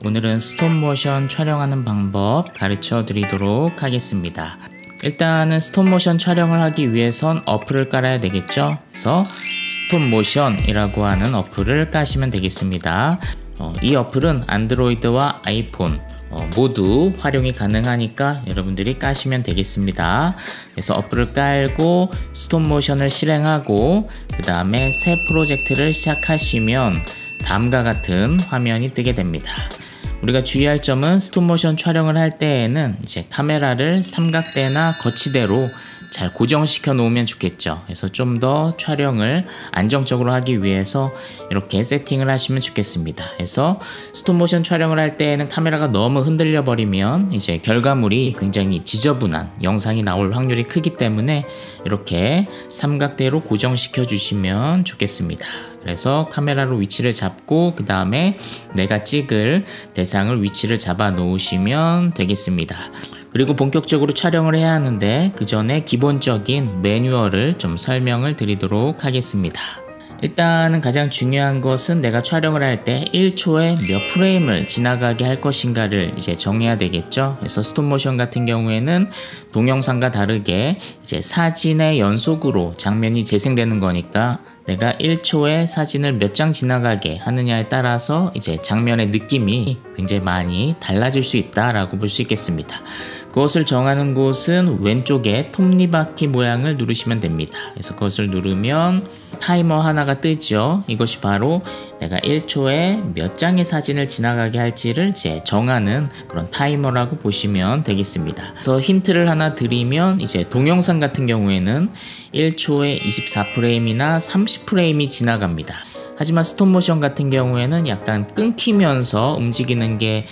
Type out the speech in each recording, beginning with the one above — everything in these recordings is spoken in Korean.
오늘은 스톱모션 촬영하는 방법 가르쳐 드리도록 하겠습니다. 일단은 스톱모션 촬영을 하기 위해선 어플을 깔아야 되겠죠. 그래서 스톱모션이라고 하는 어플을 까시면 되겠습니다. 이 어플은 안드로이드와 아이폰 모두 활용이 가능하니까 여러분들이 까시면 되겠습니다. 그래서 어플을 깔고 스톱모션을 실행하고 그 다음에 새 프로젝트를 시작하시면 다음과 같은 화면이 뜨게 됩니다. 우리가 주의할 점은 스톱모션 촬영을 할 때에는 이제 카메라를 삼각대나 거치대로 잘 고정시켜 놓으면 좋겠죠. 그래서 좀 더 촬영을 안정적으로 하기 위해서 이렇게 세팅을 하시면 좋겠습니다. 그래서 스톱모션 촬영을 할 때에는 카메라가 너무 흔들려 버리면 이제 결과물이 굉장히 지저분한 영상이 나올 확률이 크기 때문에 이렇게 삼각대로 고정시켜 주시면 좋겠습니다. 그래서 카메라로 위치를 잡고 그 다음에 내가 찍을 대상을 위치를 잡아 놓으시면 되겠습니다. 그리고 본격적으로 촬영을 해야 하는데 그 전에 기본적인 매뉴얼을 좀 설명을 드리도록 하겠습니다. 일단은 가장 중요한 것은 내가 촬영을 할 때 1초에 몇 프레임을 지나가게 할 것인가를 이제 정해야 되겠죠. 그래서 스톱모션 같은 경우에는 동영상과 다르게 이제 사진의 연속으로 장면이 재생되는 거니까 내가 1초에 사진을 몇 장 지나가게 하느냐에 따라서 이제 장면의 느낌이 굉장히 많이 달라질 수 있다라고 볼 수 있겠습니다. 그것을 정하는 곳은 왼쪽에 톱니바퀴 모양을 누르시면 됩니다. 그래서 그것을 누르면 타이머 하나가 뜨죠. 이것이 바로 내가 1초에 몇 장의 사진을 지나가게 할지를 이제 정하는 그런 타이머라고 보시면 되겠습니다. 그래서 힌트를 하나 드리면 이제 동영상 같은 경우에는 1초에 24프레임이나 30프레임이 지나갑니다. 하지만 스톱모션 같은 경우에는 약간 끊기면서 움직이는 게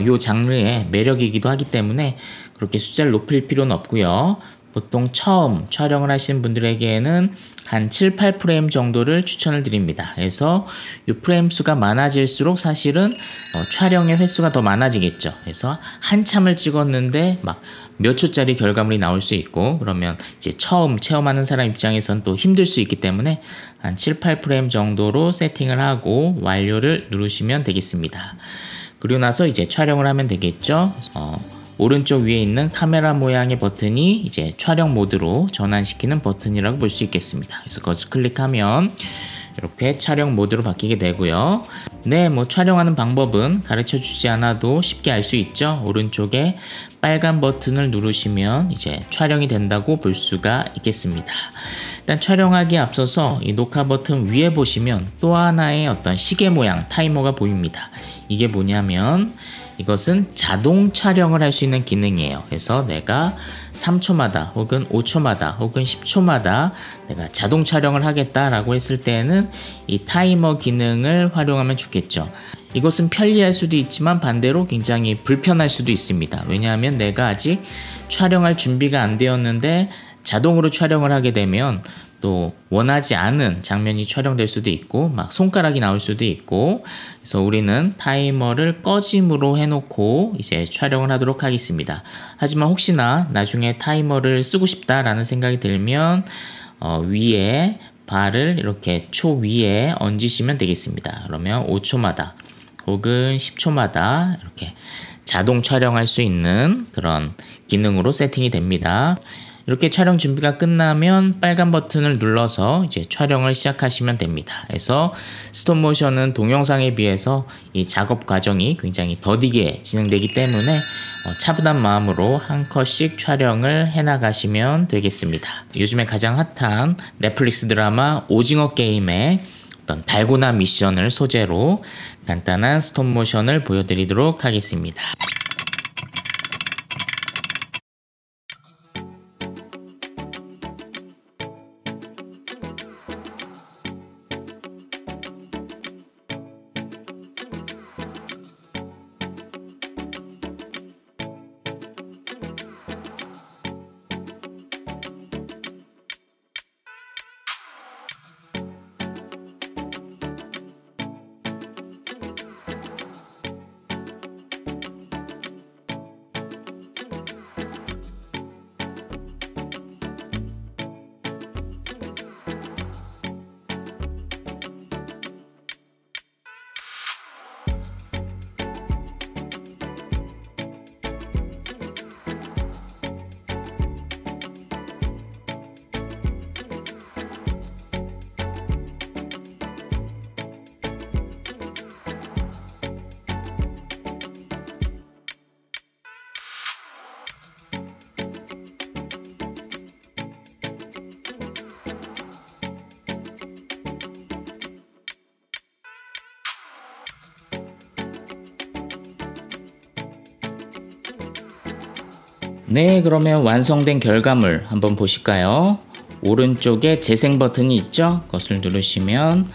요 장르의 매력이기도 하기 때문에 그렇게 숫자를 높일 필요는 없고요. 보통 처음 촬영을 하시는 분들에게는 한 7, 8프레임 정도를 추천을 드립니다. 그래서 이 프레임 수가 많아질수록 사실은 촬영의 횟수가 더 많아지겠죠. 그래서 한참을 찍었는데 막 몇 초짜리 결과물이 나올 수 있고 그러면 이제 처음 체험하는 사람 입장에선 또 힘들 수 있기 때문에 한 7, 8프레임 정도로 세팅을 하고 완료를 누르시면 되겠습니다. 그리고 나서 이제 촬영을 하면 되겠죠. 오른쪽 위에 있는 카메라 모양의 버튼이 이제 촬영 모드로 전환시키는 버튼이라고 볼 수 있겠습니다. 그래서 그것을 클릭하면 이렇게 촬영 모드로 바뀌게 되고요. 네, 촬영하는 방법은 가르쳐 주지 않아도 쉽게 알 수 있죠. 오른쪽에 빨간 버튼을 누르시면 이제 촬영이 된다고 볼 수가 있겠습니다. 일단 촬영하기에 앞서서 이 녹화 버튼 위에 보시면 또 하나의 어떤 시계 모양 타이머가 보입니다. 이게 뭐냐면 이것은 자동 촬영을 할 수 있는 기능이에요. 그래서 내가 3초마다 혹은 5초마다 혹은 10초마다 내가 자동 촬영을 하겠다라고 했을 때는 이 타이머 기능을 활용하면 좋겠죠. 이것은 편리할 수도 있지만 반대로 굉장히 불편할 수도 있습니다. 왜냐하면 내가 아직 촬영할 준비가 안 되었는데 자동으로 촬영을 하게 되면 또 원하지 않은 장면이 촬영될 수도 있고 막 손가락이 나올 수도 있고 그래서 우리는 타이머를 꺼짐으로 해놓고 이제 촬영을 하도록 하겠습니다. 하지만 혹시나 나중에 타이머를 쓰고 싶다라는 생각이 들면 위에 발을 이렇게 초 위에 얹으시면 되겠습니다. 그러면 5초마다 혹은 10초마다 이렇게 자동 촬영할 수 있는 그런 기능으로 세팅이 됩니다. 이렇게 촬영 준비가 끝나면 빨간 버튼을 눌러서 이제 촬영을 시작하시면 됩니다. 그래서 스톱모션은 동영상에 비해서 이 작업 과정이 굉장히 더디게 진행되기 때문에 차분한 마음으로 한 컷씩 촬영을 해나가시면 되겠습니다. 요즘에 가장 핫한 넷플릭스 드라마 오징어 게임의 어떤 달고나 미션을 소재로 간단한 스톱모션을 보여드리도록 하겠습니다. 네, 그러면 완성된 결과물 한번 보실까요? 오른쪽에 재생 버튼이 있죠? 그것을 누르시면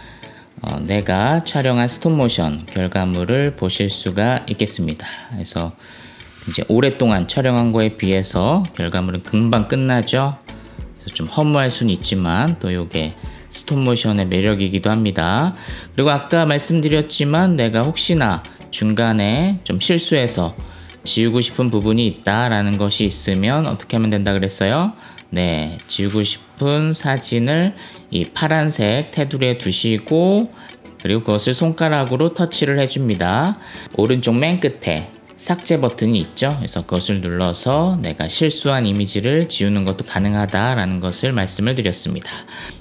내가 촬영한 스톱모션 결과물을 보실 수가 있겠습니다. 그래서 이제 오랫동안 촬영한 거에 비해서 결과물은 금방 끝나죠. 그래서 좀 허무할 수는 있지만 또 이게 스톱모션의 매력이기도 합니다. 그리고 아까 말씀드렸지만 내가 혹시나 중간에 좀 실수해서 지우고 싶은 부분이 있다라는 것이 있으면 어떻게 하면 된다 그랬어요? 네, 지우고 싶은 사진을 이 파란색 테두리에 두시고 그리고 그것을 손가락으로 터치를 해줍니다. 오른쪽 맨 끝에 삭제 버튼이 있죠. 그래서 그것을 눌러서 내가 실수한 이미지를 지우는 것도 가능하다라는 것을 말씀을 드렸습니다.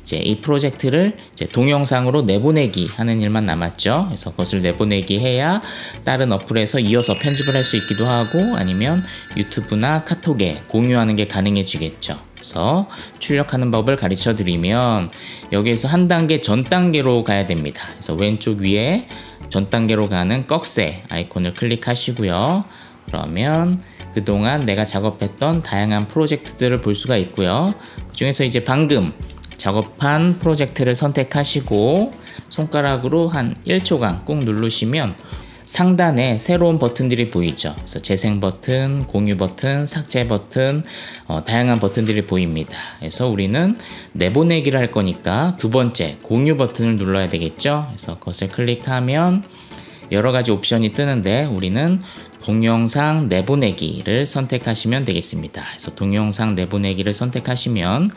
이제 이 프로젝트를 이제 동영상으로 내보내기 하는 일만 남았죠. 그래서 그것을 내보내기 해야 다른 어플에서 이어서 편집을 할 수 있기도 하고 아니면 유튜브나 카톡에 공유하는 게 가능해지겠죠. 그래서 출력하는 법을 가르쳐 드리면 여기에서 한 단계 전 단계로 가야 됩니다. 그래서 왼쪽 위에 전 단계로 가는 꺽쇠 아이콘을 클릭하시고요. 그러면 그동안 내가 작업했던 다양한 프로젝트들을 볼 수가 있고요. 그 중에서 이제 방금 작업한 프로젝트를 선택하시고 손가락으로 한 1초간 꾹 누르시면 상단에 새로운 버튼들이 보이죠. 그래서 재생 버튼, 공유 버튼, 삭제 버튼, 다양한 버튼들이 보입니다. 그래서 우리는 내보내기를 할 거니까 두 번째 공유 버튼을 눌러야 되겠죠. 그래서 그것을 클릭하면 여러 가지 옵션이 뜨는데 우리는 동영상 내보내기를 선택하시면 되겠습니다. 그래서 동영상 내보내기를 선택하시면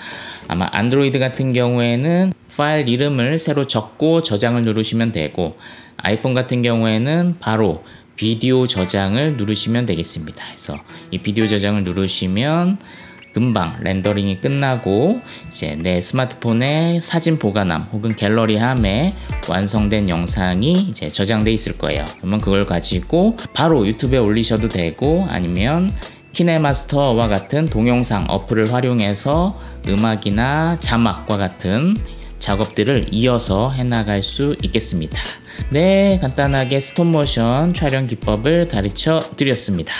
아마 안드로이드 같은 경우에는 파일 이름을 새로 적고 저장을 누르시면 되고 아이폰 같은 경우에는 바로 비디오 저장을 누르시면 되겠습니다. 그래서 이 비디오 저장을 누르시면 금방 렌더링이 끝나고 이제 내 스마트폰의 사진 보관함 혹은 갤러리함에 완성된 영상이 이제 저장돼 있을 거예요. 그러면 그걸 가지고 바로 유튜브에 올리셔도 되고 아니면 키네마스터와 같은 동영상 어플을 활용해서 음악이나 자막과 같은 작업들을 이어서 해나갈 수 있겠습니다. 네, 간단하게 스톱모션 촬영 기법을 가르쳐 드렸습니다.